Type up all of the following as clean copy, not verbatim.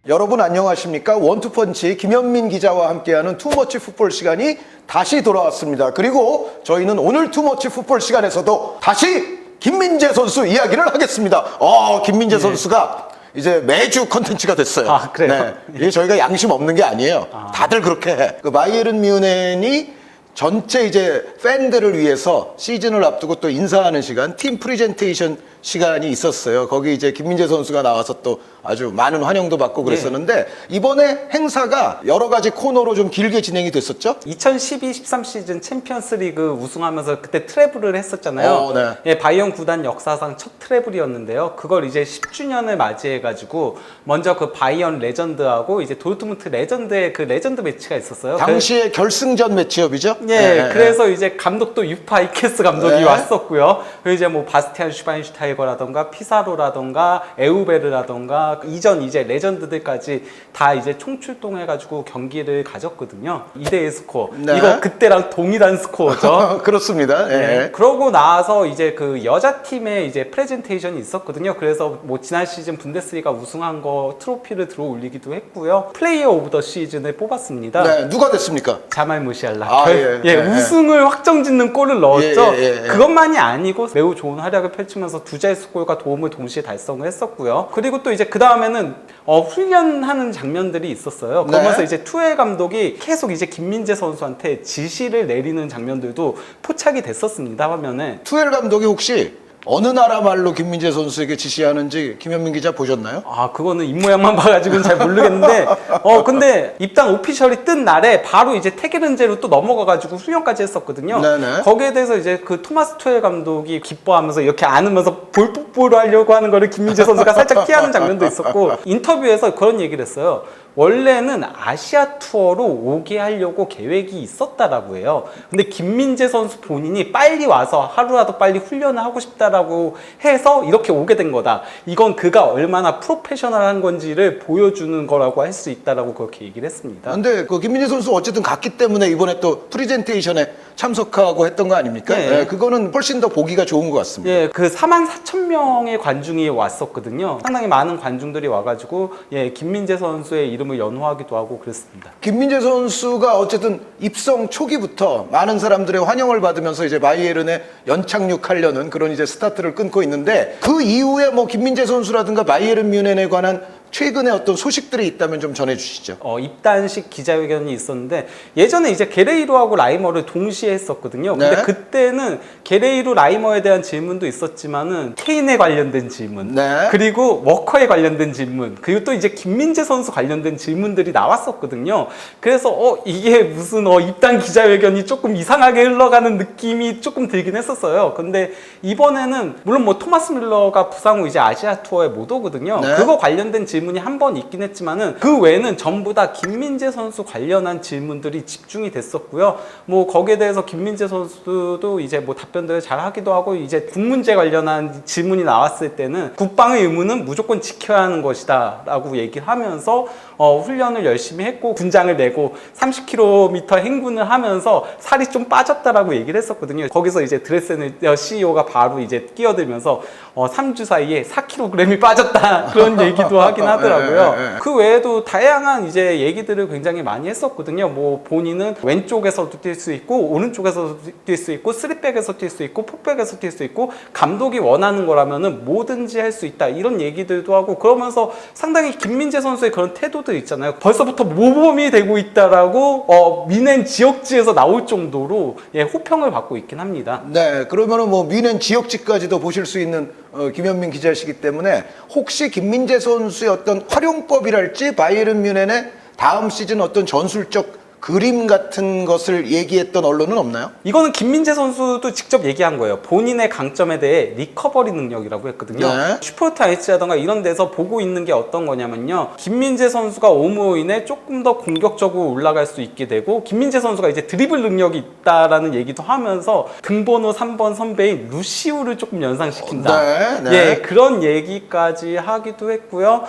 여러분 안녕하십니까? 원투펀치 김현민 기자와 함께하는 투머치 풋볼 시간이 다시 돌아왔습니다. 그리고 저희는 오늘 투머치 풋볼 시간에서도 다시 김민재 선수 이야기를 하겠습니다. 김민재 선수가 이제 매주 컨텐츠가 됐어요. 아, 그래요? 네. 이게 저희가 양심 없는 게 아니에요. 다들 그렇게 해. 그 바이에른 뮌헨이 전체 이제 팬들을 위해서 시즌을 앞두고 또 인사하는 시간, 팀 프리젠테이션 시간이 있었어요. 거기 이제 김민재 선수가 나와서 또 아주 많은 환영도 받고 그랬었는데 이번에 행사가 여러 가지 코너로 좀 길게 진행이 됐었죠? 2012-13 시즌 챔피언스 리그 우승하면서 그때 트래블을 했었잖아요. 네. 예, 바이언 구단 역사상 첫 트래블이었는데요. 그걸 이제 10주년을 맞이해가지고 먼저 그 바이언 레전드하고 이제 도르트문트 레전드의 그 레전드 매치가 있었어요. 당시에 결승전 매치업이죠? 예, 그래서 이제 감독도 유파 이케스 감독이 왔었고요. 그리고 이제 뭐 바스티안 슈바인슈타이거라던가 피사로라던가 에우베르라던가 이전 이제 레전드들까지 다 이제 총출동해가지고 경기를 가졌거든요. 2대1 스코어. 네. 이거 그때랑 동일한 스코어죠. 그렇습니다. 네. 그러고 나서 이제 그 여자 팀의 이제 프레젠테이션이 있었거든요. 그래서 뭐 지난 시즌 분데스리가 우승한 거 트로피를 들어 올리기도 했고요. 플레이어 오브 더 시즌을 뽑았습니다. 네, 누가 됐습니까? 자말 무시알라. 예. 우승을 확정짓는 골을 넣었죠. 예. 그것만이 아니고 매우 좋은 활약을 펼치면서 두 자릿수골과 도움을 동시에 달성을 했었고요. 그리고 또 이제 그 다음에는 훈련하는 장면들이 있었어요. 그러면서 네. 이제 투엘 감독이 계속 이제 김민재 선수한테 지시를 내리는 장면들도 포착이 됐었습니다, 화면에. 투엘 감독이 혹시 어느 나라 말로 김민재 선수에게 지시하는지 김현민 기자 보셨나요? 그거는 입모양만 봐가지고는 잘 모르겠는데, 근데 입단 오피셜이 뜬 날에 바로 이제 테게른제로 또 넘어가가지고 훈련까지 했었거든요. 네네. 거기에 대해서 이제 그 토마스 투엘 감독이 기뻐하면서 이렇게 안으면서 볼뽀뽀를 하려고 하는 거를 김민재 선수가 살짝 피하는 장면도 있었고, 인터뷰에서 그런 얘기를 했어요. 원래는 아시아 투어로 오게 하려고 계획이 있었다라고 해요. 근데 김민재 선수 본인이 빨리 와서 하루라도 빨리 훈련을 하고 싶다라고 해서 이렇게 오게 된 거다. 이건 그가 얼마나 프로페셔널한 건지를 보여주는 거라고 할 수 있다라고 그렇게 얘기를 했습니다. 근데 그 김민재 선수 어쨌든 갔기 때문에 이번에 또 프리젠테이션에 참석하고 했던 거 아닙니까? 네. 네, 그거는 훨씬 더 보기가 좋은 것 같습니다. 예, 그 44,000명의 관중이 왔었거든요. 상당히 많은 관중들이 와가지고 김민재 선수의 이름을 연호하기도 하고 그랬습니다. 김민재 선수가 어쨌든 입성 초기부터 많은 사람들의 환영을 받으면서 이제 바이에른에 연착륙하려는 그런 이제 스타트를 끊고 있는데 그 이후에 뭐 김민재 선수라든가 바이에른 뮌헨에 관한 최근에 어떤 소식들이 있다면 좀 전해주시죠. 입단식 기자회견이 있었는데 예전에 이제 게레이로하고 라이머를 동시에 했었거든요. 근데 네. 그때는 게레이로 라이머에 대한 질문도 있었지만은 케인에 관련된 질문, 네. 그리고 워커에 관련된 질문, 그리고 또 이제 김민재 선수 관련된 질문들이 나왔었거든요. 그래서 이게 무슨 입단 기자회견이 조금 이상하게 흘러가는 느낌이 조금 들긴 했었어요. 근데 이번에는 물론 뭐 토마스 밀러가 부상 후 이제 아시아 투어에 못 오거든요. 네. 그거 관련된 질문이 한 번 있긴 했지만은 그 외에는 전부 다 김민재 선수 관련한 질문들이 집중이 됐었고요. 뭐 거기에 대해서 김민재 선수도 이제 뭐 답변들을 잘 하기도 하고 이제 국 문제 관련한 질문이 나왔을 때는 국방의 의무는 무조건 지켜야 하는 것이다라고 얘기를 하면서 훈련을 열심히 했고 군장을 내고 30km 행군을 하면서 살이 좀 빠졌다라고 얘기를 했었거든요. 거기서 이제 드레스너 CEO가 바로 이제 끼어들면서 3주 사이에 4kg이 빠졌다 그런 얘기도 하긴 하더라고요. 그 외에도 다양한 이제 얘기들을 굉장히 많이 했었거든요. 뭐 본인은 왼쪽에서도 뛸 수 있고 오른쪽에서도 뛸 수 있고 3백에서 뛸 수 있고 4백에서 뛸 수 있고 감독이 원하는 거라면은 뭐든지 할 수 있다 이런 얘기들도 하고 그러면서 상당히 김민재 선수의 그런 태도들 있잖아요. 벌써부터 모범이 되고 있다라고 뮌헨 지역지에서 나올 정도로 호평을 받고 있긴 합니다. 네, 그러면은 뭐 뮌헨 지역지까지도 보실 수 있는 김현민 기자시기 때문에 혹시 김민재 선수의 어떤 활용법이랄지 바이에른 뮌헨의 다음 시즌 어떤 전술적 그림 같은 것을 얘기했던 언론은 없나요? 이거는 김민재 선수도 직접 얘기한 거예요. 본인의 강점에 대해 리커버리 능력이라고 했거든요. 네. 슈퍼스타 H라던가 이런 데서 보고 있는 게 어떤 거냐면요. 김민재 선수가 옴으로 인해 조금 더 공격적으로 올라갈 수 있게 되고 김민재 선수가 이제 드리블 능력이 있다라는 얘기도 하면서 등번호 3번 선배인 루시우를 조금 연상시킨다. 네. 그런 얘기까지 하기도 했고요.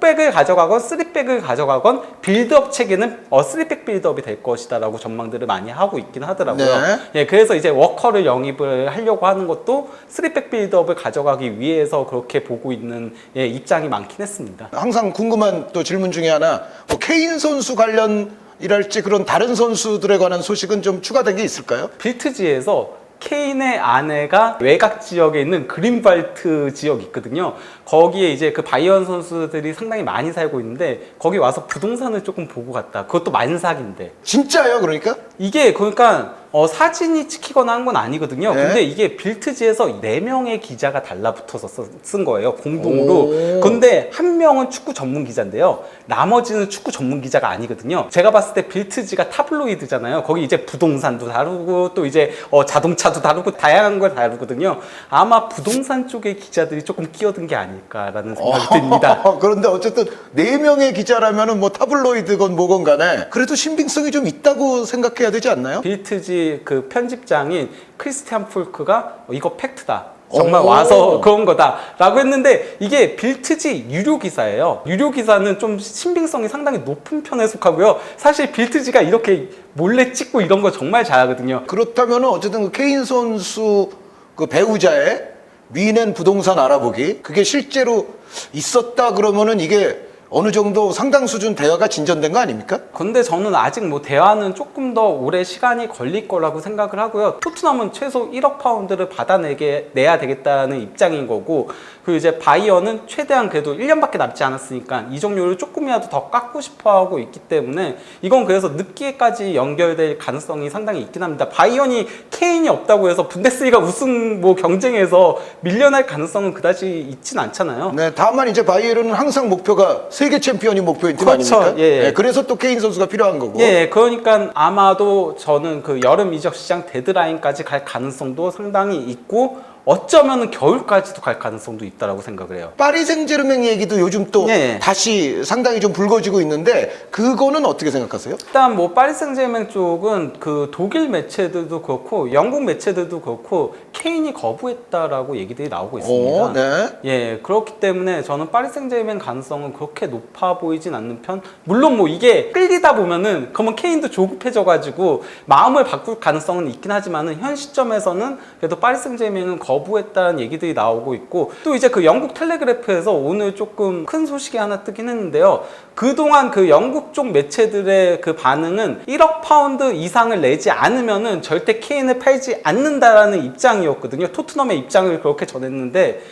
4백을 가져가건 3백을 가져가건 빌드업 체계는 3백 빌드업이 될 것이다라고 전망들을 많이 하고 있긴 하더라고요. 네. 예, 그래서 이제 워커를 영입을 하려고 하는 것도 3백 빌드업을 가져가기 위해서 그렇게 보고 있는 입장이 많긴 했습니다. 항상 궁금한 또 질문 중에 하나, 뭐 케인 선수 관련이랄지 그런 다른 선수들에 관한 소식은 좀 추가된 게 있을까요? 빌트지에서 케인의 아내가 외곽 지역에 있는 그린발트 지역이 있거든요. 거기에 이제 그 바이언 선수들이 상당히 많이 살고 있는데 거기 와서 부동산을 조금 보고 갔다. 그것도 만삭인데. 진짜예요, 그러니까? 이게 그러니까 사진이 찍히거나 한 건 아니거든요. 네. 근데 이게 빌트지에서 4명의 기자가 달라붙어서 쓴 거예요. 공동으로. 오. 근데 한 명은 축구 전문 기자인데요. 나머지는 축구 전문 기자가 아니거든요. 제가 봤을 때 빌트지가 타블로이드잖아요. 거기 이제 부동산도 다루고 또 이제 자동차도 다루고 다양한 걸 다루거든요. 아마 부동산 쪽의 기자들이 조금 끼어든 게 아닐까라는 생각이 듭니다. 그런데 어쨌든 4명의 기자라면은 뭐 타블로이드건 뭐건 간에 그래도 신빙성이 좀 있다고 생각해야 되지 않나요? 빌트지 그 편집장인 크리스티안 폴크가 이거 팩트다. 정말 오. 와서 그런 거다 라고 했는데 이게 빌트지 유료 기사예요. 유료 기사는 좀 신빙성이 상당히 높은 편에 속하고요. 사실 빌트지가 이렇게 몰래 찍고 이런 거 정말 잘하거든요. 그렇다면은 어쨌든 그 케인 선수 그 배우자의 미넨 부동산 알아보기, 그게 실제로 있었다 그러면은 이게 어느 정도 상당 수준 대화가 진전된 거 아닙니까? 근데 저는 아직 뭐 대화는 조금 더 오래 시간이 걸릴 거라고 생각을 하고요. 토트넘은 최소 1억 파운드를 받아내야 되겠다는 입장인 거고, 그리고 이제 바이어는 최대한 그래도 1년밖에 남지 않았으니까 이적료를 조금이라도 더 깎고 싶어 하고 있기 때문에 이건 그래서 늦기까지 연결될 가능성이 상당히 있긴 합니다. 바이언이 케인이 없다고 해서 분데스리가 우승 뭐 경쟁에서 밀려날 가능성은 그다지 있진 않잖아요. 네, 다만 이제 바이에른은 항상 목표가 세계 챔피언이 목표인 팀 그렇죠. 아닙니까? 예, 예. 네, 그래서 또 케인 선수가 필요한 거고. 예, 그러니까 아마도 저는 그 여름 이적 시장 데드라인까지 갈 가능성도 상당히 있고 어쩌면 겨울까지도 갈 가능성도 있다라고 생각을 해요. 파리 생제르맹 얘기도 요즘 또 예. 다시 상당히 좀 불거지고 있는데 그거는 어떻게 생각하세요? 일단 뭐 파리 생제르맹 쪽은 그 독일 매체들도 그렇고 영국 매체들도 그렇고 케인이 거부했다라고 얘기들이 나오고 있습니다. 오, 네. 예, 그렇기 때문에 저는 파리 생제르맹 가능성은 그렇게 높아 보이진 않는 편. 물론 뭐 이게 끌리다 보면은 그러면 케인도 조급해져가지고 마음을 바꿀 가능성은 있긴 하지만은 현 시점에서는 그래도 파리 생제르맹은 거부했다는 얘기들이 나오고 있고, 또 이제 그 영국 텔레그래프에서 오늘 조금 큰 소식이 하나 뜨긴 했는데요. 그동안 그 영국 쪽 매체들의 그 반응은 1억 파운드 이상을 내지 않으면은 절대 케인을 팔지 않는다라는 입장이었거든요. 토트넘의 입장을 그렇게 전했는데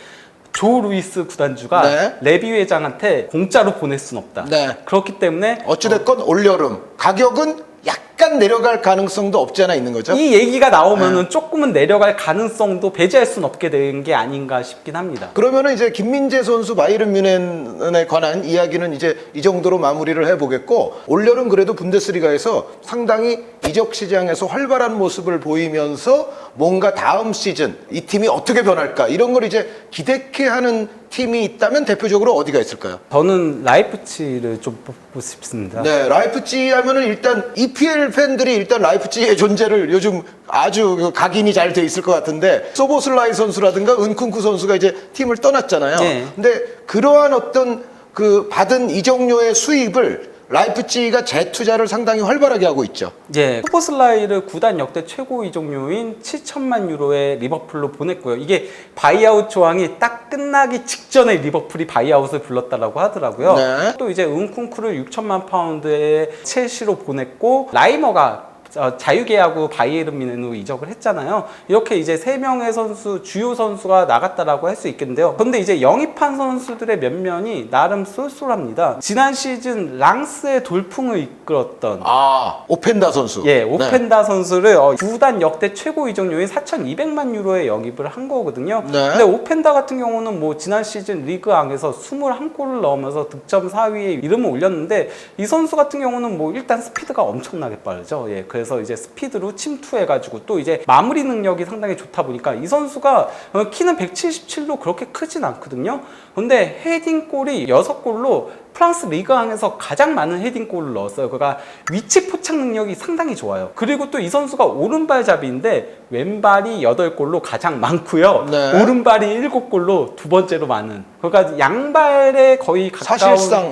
조 루이스 구단주가 네. 레비 회장한테 공짜로 보낼 순 없다. 네. 그렇기 때문에 어찌됐건 올여름 가격은 약간 내려갈 가능성도 없지 않아 있는 거죠? 이 얘기가 나오면은 조금은 내려갈 가능성도 배제할 수는 없게 된 게 아닌가 싶긴 합니다. 그러면은 이제 김민재 선수 바이에른 뮌헨에 관한 이야기는 이제 이 정도로 마무리를 해보겠고, 올여름 그래도 분데스리가에서 상당히 이적 시장에서 활발한 모습을 보이면서 뭔가 다음 시즌 이 팀이 어떻게 변할까 이런 걸 이제 기대케 하는 팀이 있다면 대표적으로 어디가 있을까요? 저는 라이프치히를 좀 뽑고 싶습니다. 네, 라이프치히 하면은 일단 EPL 팬들이 일단 라이프치히의 존재를 요즘 아주 각인이 잘 돼 있을 것 같은데, 소보슬라이 선수라든가 은쿤쿠 선수가 이제 팀을 떠났잖아요. 네. 근데 그러한 어떤 그 받은 이적료의 수입을 라이프치히가 재투자를 상당히 활발하게 하고 있죠. 예, 소보슬라이를 구단 역대 최고 이적료인 7천만 유로에 리버풀로 보냈고요. 이게 바이아웃 조항이 딱 끝나기 직전에 리버풀이 바이아웃을 불렀다라고 하더라고요. 네. 또 이제 은쿤쿠를 6천만 파운드에 첼시로 보냈고, 라이머가 자유계약으로 바이에른 뮌헨으로 이적을 했잖아요. 이렇게 이제 3명의 선수, 주요 선수가 나갔다라고 할 수 있겠는데요. 그런데 이제 영입한 선수들의 면면이 나름 쏠쏠합니다. 지난 시즌 랑스의 돌풍을 이끌었던 오펜다 선수. 예, 오펜다 선수를 구단 역대 최고 이적료인 4,200만 유로에 영입을 한 거거든요. 네. 근데 오펜다 같은 경우는 뭐 지난 시즌 리그앙에서 21골을 넣으면서 득점 4위에 이름을 올렸는데, 이 선수 같은 경우는 뭐 일단 스피드가 엄청나게 빠르죠. 예, 그래서 이제 스피드로 침투해가지고 또 이제 마무리 능력이 상당히 좋다 보니까 이 선수가 키는 177로 그렇게 크진 않거든요. 근데 헤딩골이 6골로 프랑스 리그왕에서 가장 많은 헤딩골을 넣었어요. 그가 위치 포착 능력이 상당히 좋아요. 그리고 또 이 선수가 오른발잡이인데 왼발이 8골로 가장 많고요. 네. 오른발이 7골로 두 번째로 많은. 그러니까 양발에 거의 가까운 사실상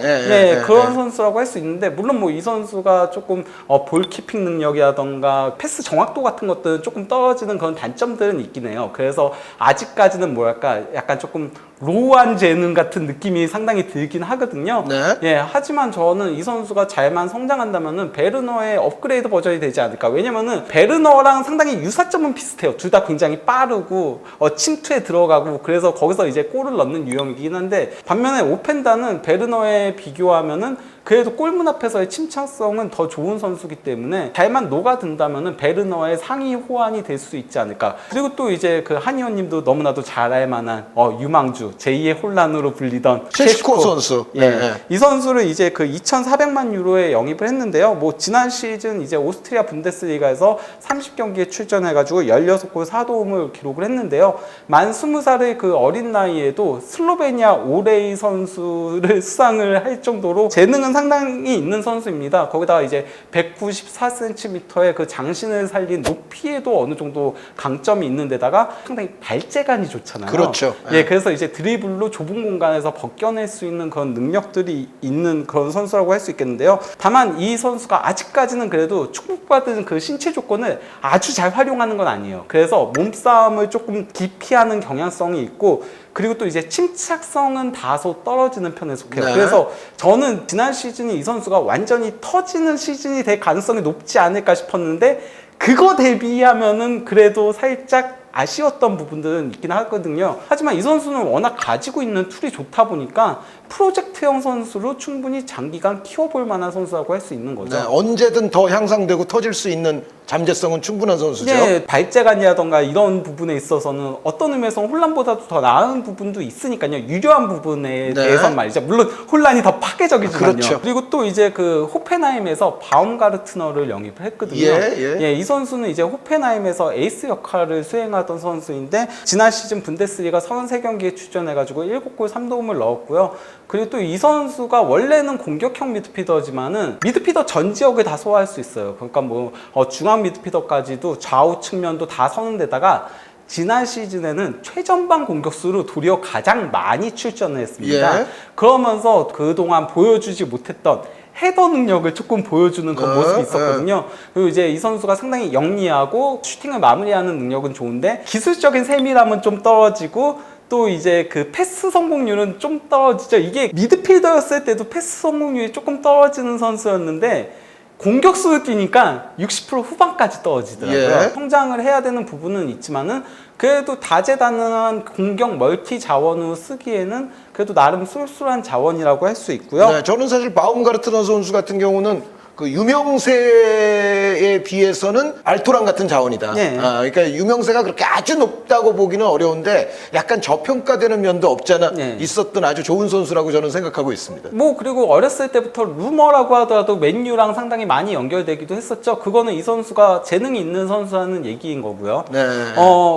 그런 선수라고 할 수 있는데, 물론 뭐 이 선수가 조금 볼키핑 능력이라던가 패스 정확도 같은 것들은 조금 떨어지는 그런 단점들은 있긴 해요. 그래서 아직까지는 뭐랄까 약간 조금 로우한 재능 같은 느낌이 상당히 들긴 하거든요. 네. 예, 하지만 저는 이 선수가 잘만 성장한다면은 베르너의 업그레이드 버전이 되지 않을까. 왜냐면은 베르너랑 상당히 유사점은 비슷해요. 둘 다 굉장히 빠르고 침투에 들어가고, 그래서 거기서 이제 골을 넣는 유형이긴 한데, 반면에 오펜다는 베르너에 비교하면은 그래도 골문 앞에서의 침착성은 더 좋은 선수기 때문에 잘만 녹아든다면은 베르너의 상위 호환이 될 수 있지 않을까. 그리고 또 이제 그 한의원님도 너무나도 잘 알만한 유망주 제2의 혼란으로 불리던 셰시코 선수. 예, 네. 이 선수를 이제 그 2,400만 유로에 영입을 했는데요. 뭐 지난 시즌 이제 오스트리아 분데스리가에서 30경기에 출전해가지고 16골 4도움을 기록을 했는데요. 만 20살의 그 어린 나이에도 슬로베니아 오레이 선수를 수상을 할 정도로 재능은 상당히 있는 선수입니다. 거기다가 이제 194cm의 그 장신을 살린 높이에도 어느 정도 강점이 있는 데다가 상당히 발재간이 좋잖아요. 그렇죠. 예, 그래서 이제 드리블로 좁은 공간에서 벗겨낼 수 있는 그런 능력들이 있는 그런 선수라고 할 수 있겠는데요. 다만 이 선수가 아직까지는 그래도 축복받은 그 신체 조건을 아주 잘 활용하는 건 아니에요. 그래서 몸싸움을 조금 기피하는 경향성이 있고, 그리고 또 이제 침착성은 다소 떨어지는 편에 속해요. 네. 그래서 저는 지난 시즌이 이 선수가 완전히 터지는 시즌이 될 가능성이 높지 않을까 싶었는데, 그거 대비하면은 그래도 살짝 아쉬웠던 부분들은 있긴 하거든요. 하지만 이 선수는 워낙 가지고 있는 툴이 좋다 보니까 프로젝트형 선수로 충분히 장기간 키워볼 만한 선수라고 할 수 있는 거죠. 네, 언제든 더 향상되고 터질 수 있는 잠재성은 충분한 선수죠. 네, 발재간이라던가 이런 부분에 있어서는 어떤 의미에서 혼란보다도 더 나은 부분도 있으니까요. 유려한 부분에 대해서는 말이죠. 물론 혼란이 더 파괴적이지만요. 그렇죠. 그리고 또 이제 그 호펜하임에서 바움가르트너를 영입을 했거든요. 예, 이 선수는 이제 호펜하임에서 에이스 역할을 수행하던 선수인데, 지난 시즌 분데스리가 33경기에 출전해가지고 7골 3도움을 넣었고요. 그리고 또 이 선수가 원래는 공격형 미드필더지만은 미드필더 전 지역을 다 소화할 수 있어요. 그러니까 뭐 중앙 미드필더까지도 좌우 측면도 다 서는 데다가 지난 시즌에는 최전방 공격수로 도리어 가장 많이 출전을 했습니다. 예. 그러면서 그동안 보여주지 못했던 헤더 능력을 조금 보여주는 그런 모습이 있었거든요. 그리고 이제 이 선수가 상당히 영리하고 슈팅을 마무리하는 능력은 좋은데, 기술적인 세밀함은 좀 떨어지고, 또 이제 그 패스 성공률은 좀 떨어지죠. 이게 미드필더였을 때도 패스 성공률이 조금 떨어지는 선수였는데, 공격수를 뛰니까 60% 후반까지 떨어지더라고요. 예. 성장을 해야 되는 부분은 있지만은 그래도 다재다능한 공격 멀티 자원으로 쓰기에는 그래도 나름 쏠쏠한 자원이라고 할 수 있고요. 네, 저는 사실 바움가르트너 선수 같은 경우는 그 유명세에 비해서는 알토란 같은 자원이다. 네. 그러니까 유명세가 그렇게 아주 높다고 보기는 어려운데 약간 저평가되는 면도 없잖아 네. 있었던 아주 좋은 선수라고 저는 생각하고 있습니다. 뭐 그리고 어렸을 때부터 루머라고 하더라도 맨유랑 상당히 많이 연결되기도 했었죠. 그거는 이 선수가 재능이 있는 선수라는 얘기인 거고요. 네.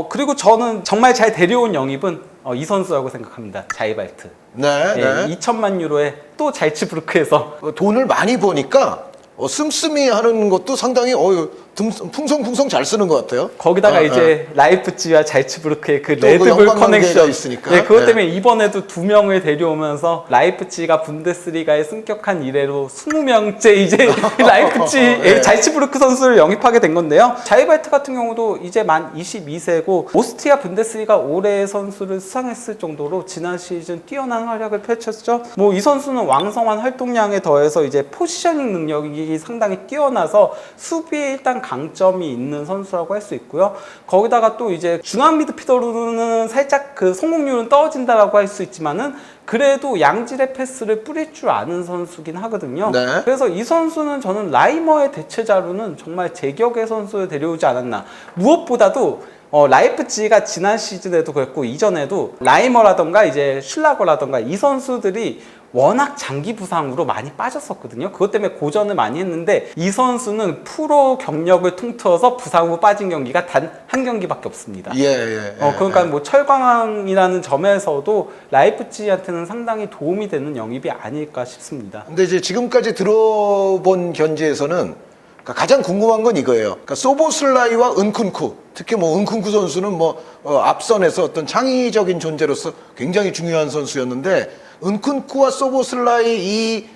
그리고 저는 정말 잘 데려온 영입은 이 선수라고 생각합니다. 자이발트. 네, 예, 네. 2천만 유로에 또 잘츠부르크에서 돈을 많이 버니까 씀씀이 하는 것도 상당히 풍성풍성 잘 쓰는 것 같아요. 거기다가 이제 라이프치히와 잘츠부르크의 그 또 레드불 연관 관계가 커넥션 있으니까. 네, 그것 네. 때문에 이번에도 2명을 데려오면서 라이프치히가 분데스리가의 승격한 이래로 20명째 이제 라이프치히 네. 잘츠부르크 선수를 영입하게 된 건데요. 자이발트 같은 경우도 이제 만 22세고 오스트리아 분데스리가 올해의 선수를 수상했을 정도로 지난 시즌 뛰어난 활약을 펼쳤죠. 뭐 이 선수는 왕성한 활동량에 더해서 이제 포지셔닝 능력이 상당히 뛰어나서 수비에 일단 강점이 있는 선수라고 할 수 있고요. 거기다가 또 이제 중앙 미드필더로는 살짝 그 성공률은 떨어진다라고 할 수 있지만은 그래도 양질의 패스를 뿌릴 줄 아는 선수긴 하거든요. 네. 그래서 이 선수는 저는 라이머의 대체자로는 정말 제격의 선수를 데려오지 않았나. 무엇보다도 라이프치히가 지난 시즌에도 그랬고 이전에도 라이머라던가 이제 슐라거라던가 이 선수들이 워낙 장기 부상으로 많이 빠졌었거든요. 그것 때문에 고전을 많이 했는데 이 선수는 프로 경력을 통틀어서 부상 후 빠진 경기가 단 한 경기밖에 없습니다. 그러니까 뭐 철광이라는 점에서도 라이프치히한테는 상당히 도움이 되는 영입이 아닐까 싶습니다. 근데 이제 지금까지 들어본 견지에서는 가장 궁금한 건 이거예요. 그러니까 소보슬라이와 은쿤쿠, 특히 뭐 은쿤쿠 선수는 뭐 앞선에서 어떤 창의적인 존재로서 굉장히 중요한 선수였는데 은쿤쿠와 소보슬라이 이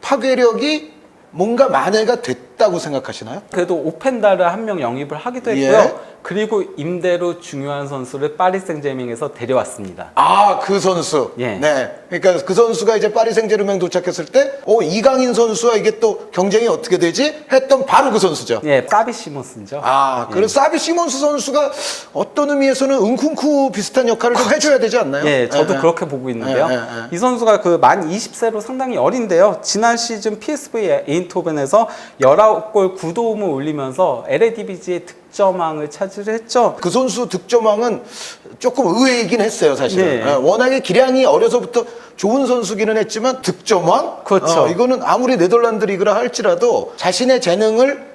파괴력이 뭔가 만회가 됐다고 생각하시나요? 그래도 오펜다를 한 명 영입을 하기도 했고요. 예. 그리고 임대로 중요한 선수를 파리 생제르맹에서 데려왔습니다. 아, 그 선수. 예. 네. 그러니까 그 선수가 이제 파리 생제르맹 도착했을 때, 이강인 선수와 이게 또 경쟁이 어떻게 되지? 했던 바로 그 선수죠. 예, 사비 시몬스죠. 그래서 사비 시몬스 선수가 어떤 의미에서는 은쿤쿠 비슷한 역할을 좀 해줘야 되지 않나요? 예, 저도 그렇게 보고 있는데요. 예. 이 선수가 그 만 20세로 상당히 어린데요. 지난 시즌 PSV 에인토벤에서 19골 9도움을 올리면서 LADBG의 득점왕을 차지했죠. 그 선수 득점왕은 조금 의외이긴 했어요, 사실은. 네. 워낙에 기량이 어려서부터 좋은 선수기는 했지만 득점왕? 그렇죠. 이거는 아무리 네덜란드 리그라 할지라도 자신의 재능을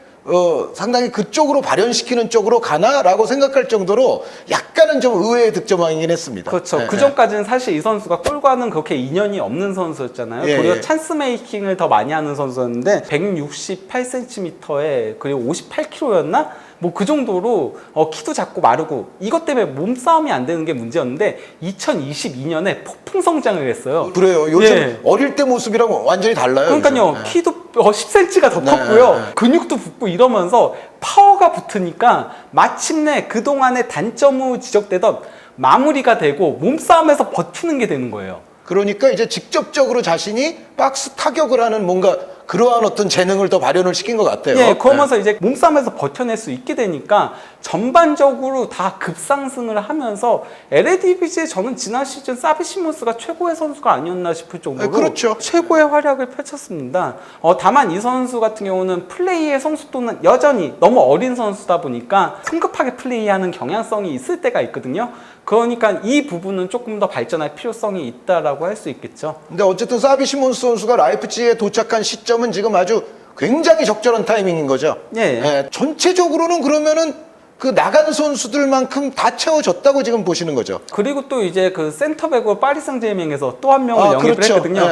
상당히 그쪽으로 발현시키는 쪽으로 가나라고 생각할 정도로 약간은 좀 의외의 득점왕이긴 했습니다. 그렇죠. 네, 그 전까지는 사실 이 선수가 골과는 그렇게 인연이 없는 선수였잖아요. 예, 오히려 예. 찬스 메이킹을 더 많이 하는 선수였는데 168cm에 그리고 58kg였나? 뭐 그 정도로 키도 작고 마르고 이것 때문에 몸싸움이 안 되는 게 문제였는데 2022년에 폭풍 성장을 했어요. 그래요. 요즘 예. 어릴 때 모습이랑 완전히 달라요. 그러니까요. 요즘. 네. 키도 10cm가 더 컸고요. 네. 근육도 붙고 이러면서 파워가 붙으니까 마침내 그동안의 단점으로 지적되던 마무리가 되고 몸싸움에서 버티는 게 되는 거예요. 그러니까 이제 직접적으로 자신이 박스 타격을 하는 뭔가 그러한 어떤 재능을 더 발현을 시킨 것 같아요. 예, 그러면서 이제 몸싸움에서 버텨낼 수 있게 되니까 전반적으로 다 급상승을 하면서 LADBG에 저는 지난 시즌 사비 시몬스가 최고의 선수가 아니었나 싶을 정도로 그렇죠. 최고의 활약을 펼쳤습니다. 다만 이 선수 같은 경우는 플레이의 성숙도는 여전히 너무 어린 선수다 보니까 성급하게 플레이하는 경향성이 있을 때가 있거든요. 그러니까 이 부분은 조금 더 발전할 필요성이 있다라고 할 수 있겠죠. 근데 어쨌든 사비 시몬스 선수가 라이프치히에 도착한 시점은 지금 아주 굉장히 적절한 타이밍인 거죠. 예. 전체적으로는 그러면은 그 나간 선수들만큼 다 채워졌다고 지금 보시는 거죠. 그리고 또 이제 그 센터백으로 파리 생제르맹에서 또 한 명을 영입을 그렇죠. 했거든요.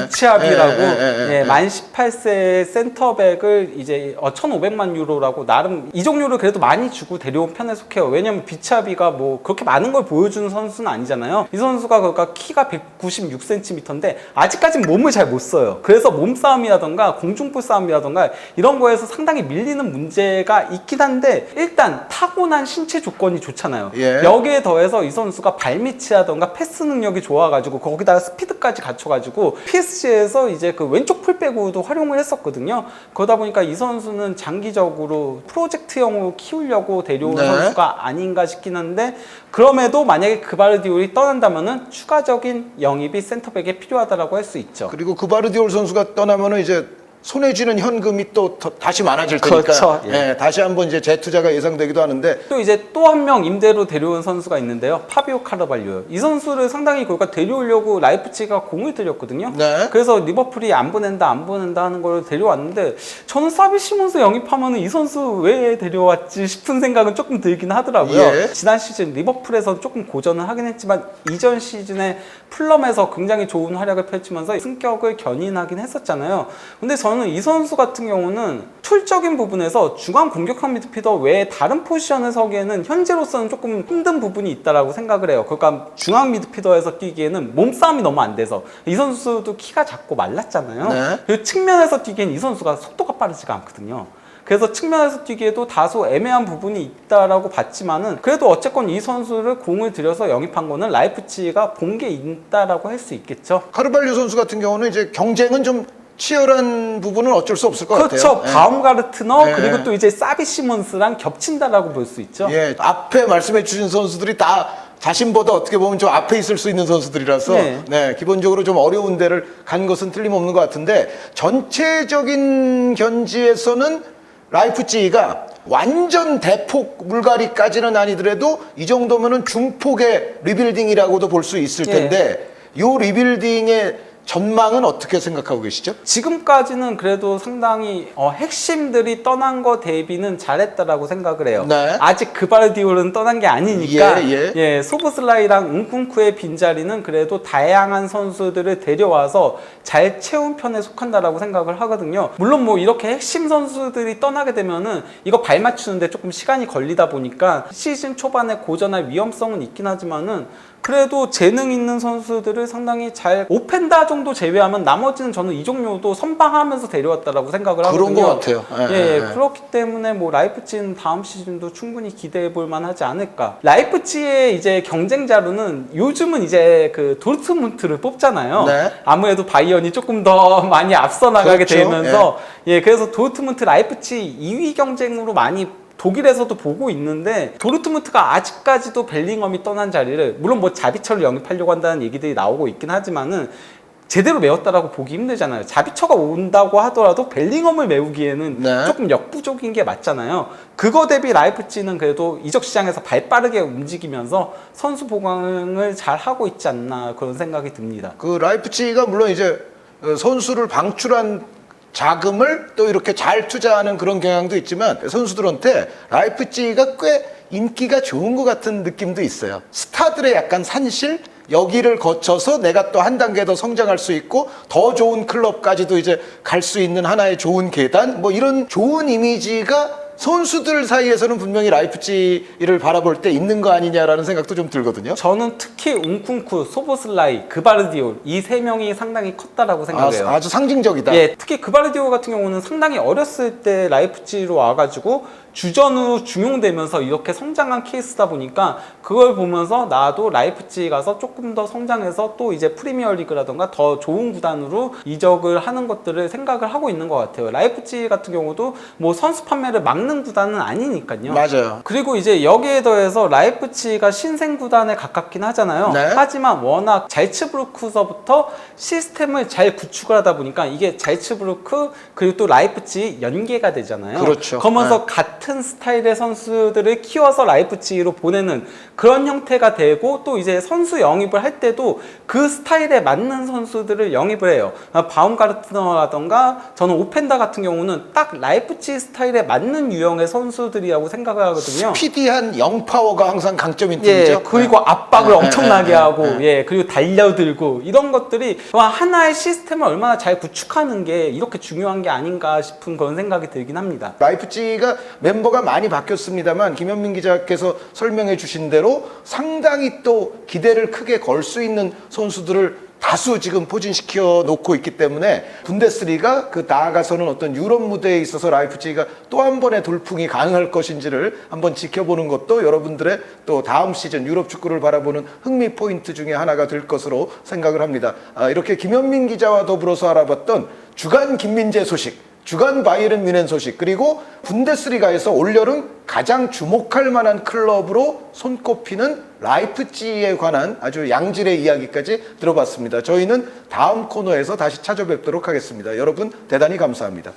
비치아비라고 만 18세 센터백을 이제 1,500만 유로라고 나름 이적료를 그래도 많이 주고 데려온 편에 속해요. 왜냐면 비치아비가 뭐 그렇게 많은 걸 보여주는 선수는 아니잖아요. 이 선수가 그러니까 키가 196cm인데 아직까지는 몸을 잘 못 써요. 그래서 몸싸움이라던가 공중볼 싸움이라던가 이런 거에서 상당히 밀리는 문제가 있긴 한데 일단 타고난 신체 조건이 좋잖아요. 예. 여기에 더해서 이 선수가 발밑이라던가 패스 능력이 좋아가지고 거기다가 스피드까지 갖춰가지고 PSG에서 이제 그 왼쪽 풀백으로도 활용을 했었거든요. 그러다 보니까 이 선수는 장기적으로 프로젝트형으로 키우려고 데려온 네. 선수가 아닌가 싶긴 한데 그럼에도 만약에 그바르디올이 떠난다면은 추가적인 영입이 센터백에 필요하다라고 할 수 있죠. 그리고 그바르디올 선수가 떠나면은 이제 손에 쥐는 현금이 또 다시 많아질 테니까 그렇죠. 예. 다시 한번 이제 재투자가 예상되기도 하는데 또 이제 또 한 명 임대로 데려온 선수가 있는데요. 파비오 카르발료요. 이 선수를 상당히 그러니까 데려오려고 라이프치히가 공을 들였거든요. 네. 그래서 리버풀이 안 보낸다 하는 걸 데려왔는데 저는 사비 시몬스 영입하면 이 선수 왜 데려왔지 싶은 생각은 조금 들긴 하더라고요. 예. 지난 시즌 리버풀에서 조금 고전을 하긴 했지만 이전 시즌에 풀럼에서 굉장히 좋은 활약을 펼치면서 승격을 견인하긴 했었잖아요. 근데 저는 이 선수 같은 경우는 툴적인 부분에서 중앙 공격형 미드필더 외에 다른 포지션에 서기에는 현재로서는 조금 힘든 부분이 있다라고 생각을 해요. 그러니까 중앙 미드필더에서 뛰기에는 몸싸움이 너무 안 돼서 이 선수도 키가 작고 말랐잖아요. 네. 그리고 측면에서 뛰기엔 이 선수가 속도가 빠르지가 않거든요. 그래서 측면에서 뛰기에도 다소 애매한 부분이 있다라고 봤지만은 그래도 어쨌건 이 선수를 공을 들여서 영입한 거는 라이프치히가 본 게 있다라고 할 수 있겠죠. 카르발류 선수 같은 경우는 이제 경쟁은 좀 치열한 부분은 어쩔 수 없을 것 그렇죠. 같아요. 바움가르트너 예. 그리고 또 이제 사비 시몬스랑 겹친다라고 볼 수 있죠. 예, 앞에 말씀해 주신 선수들이 다 자신보다 어떻게 보면 좀 앞에 있을 수 있는 선수들이라서 네. 기본적으로 좀 어려운 데를 간 것은 틀림없는 것 같은데 전체적인 견지에서는 라이프치히가 완전 대폭 물갈이까지는 아니더라도 이 정도면은 중폭의 리빌딩이라고도 볼 수 있을 텐데 요 리빌딩의 전망은 어떻게 생각하고 계시죠? 지금까지는 그래도 상당히 핵심들이 떠난 거 대비는 잘했다라고 생각을 해요. 네. 아직 그바르디올은 떠난 게 아니니까 예. 소보슬라이랑 은쿤쿠의 빈자리는 그래도 다양한 선수들을 데려와서 잘 채운 편에 속한다라고 생각을 하거든요. 물론 뭐 이렇게 핵심 선수들이 떠나게 되면은 이거 발 맞추는데 조금 시간이 걸리다 보니까 시즌 초반에 고전할 위험성은 있긴 하지만은 그래도 재능 있는 선수들을 상당히 잘 오펜다 정도 제외하면 나머지는 저는 이종료도 선방하면서 데려왔다라고 생각을 하거든요. 그런 것 같아요. 그렇기 때문에 뭐 라이프치히는 다음 시즌도 충분히 기대해 볼 만하지 않을까. 라이프치히의 이제 경쟁자로는 요즘은 이제 그 도르트문트를 뽑잖아요. 네. 아무래도 바이언이 조금 더 많이 앞서 나가게 그렇죠. 되면서 그래서 도르트문트 라이프치히 2위 경쟁으로 많이 독일에서도 보고 있는데 도르트문트가 아직까지도 벨링엄이 떠난 자리를 물론 뭐 자비처를 영입하려고 한다는 얘기들이 나오고 있긴 하지만은 제대로 메웠다라고 보기 힘들잖아요. 자비처가 온다고 하더라도 벨링엄을 메우기에는 네. 조금 역부족인 게 맞잖아요. 그거 대비 라이프치히는 그래도 이적 시장에서 발 빠르게 움직이면서 선수 보강을 잘 하고 있지 않나 그런 생각이 듭니다. 그 라이프치히가 물론 이제 선수를 방출한 자금을 또 이렇게 잘 투자하는 그런 경향도 있지만 선수들한테 라이프치히가 꽤 인기가 좋은 것 같은 느낌도 있어요. 스타들의 약간 산실? 여기를 거쳐서 내가 또 한 단계 더 성장할 수 있고 더 좋은 클럽까지도 이제 갈 수 있는 하나의 좋은 계단? 뭐 이런 좋은 이미지가 선수들 사이에서는 분명히 라이프치히를 바라볼 때 있는 거 아니냐라는 생각도 좀 들거든요. 저는 특히 운쿤쿠, 소보슬라이, 그바르디올 이 세 명이 상당히 컸다라고 생각해요. 아주 상징적이다. 특히 그바르디올 같은 경우는 상당히 어렸을 때 라이프치히로 와가지고 주전으로 중용되면서 이렇게 성장한 케이스다 보니까 그걸 보면서 나도 라이프치히 가서 조금 더 성장해서 또 이제 프리미어리그라던가 더 좋은 구단으로 이적을 하는 것들을 생각을 하고 있는 것 같아요. 라이프치히 같은 경우도 뭐 선수 판매를 막는 구단은 아니니까요. 맞아요. 그리고 이제 여기에 더해서 라이프치히가 신생 구단에 가깝긴 하잖아요. 네. 하지만 워낙 잘츠부르크서부터 시스템을 잘 구축을 하다 보니까 이게 잘츠부르크 그리고 또 라이프치히 연계가 되잖아요. 그렇죠. 그러면서 같은 스타일의 선수들을 키워서 라이프치히로 보내는 그런 형태가 되고 또 이제 선수 영입을 할 때도 그 스타일에 맞는 선수들을 영입을 해요. 바움가르트너라던가 저는 오펜다 같은 경우는 딱 라이프치히 스타일에 맞는 유형의 선수들이라고 생각을 하거든요. 스피디한 영파워가 항상 강점인 팀이죠. 그리고 압박을 엄청나게 하고, 그리고 달려들고 이런 것들이 하나의 시스템을 얼마나 잘 구축하는 게 이렇게 중요한 게 아닌가 싶은 그런 생각이 들긴 합니다. 라이프치히가 멤버가 많이 바뀌었습니다만 김현민 기자께서 설명해 주신 대로 상당히 또 기대를 크게 걸 수 있는 선수들을 다수 지금 포진시켜 놓고 있기 때문에 분데스리가 그 나아가서는 어떤 유럽 무대에 있어서 라이프치히가 또 한 번의 돌풍이 가능할 것인지를 한번 지켜보는 것도 여러분들의 또 다음 시즌 유럽 축구를 바라보는 흥미 포인트 중에 하나가 될 것으로 생각을 합니다. 이렇게 김현민 기자와 더불어서 알아봤던 주간 김민재 소식, 주간 바이에른 뮌헨 소식, 그리고 분데스리가에서 올여름 가장 주목할 만한 클럽으로 손꼽히는 라이프치히에 관한 아주 양질의 이야기까지 들어봤습니다. 저희는 다음 코너에서 다시 찾아뵙도록 하겠습니다. 여러분 대단히 감사합니다.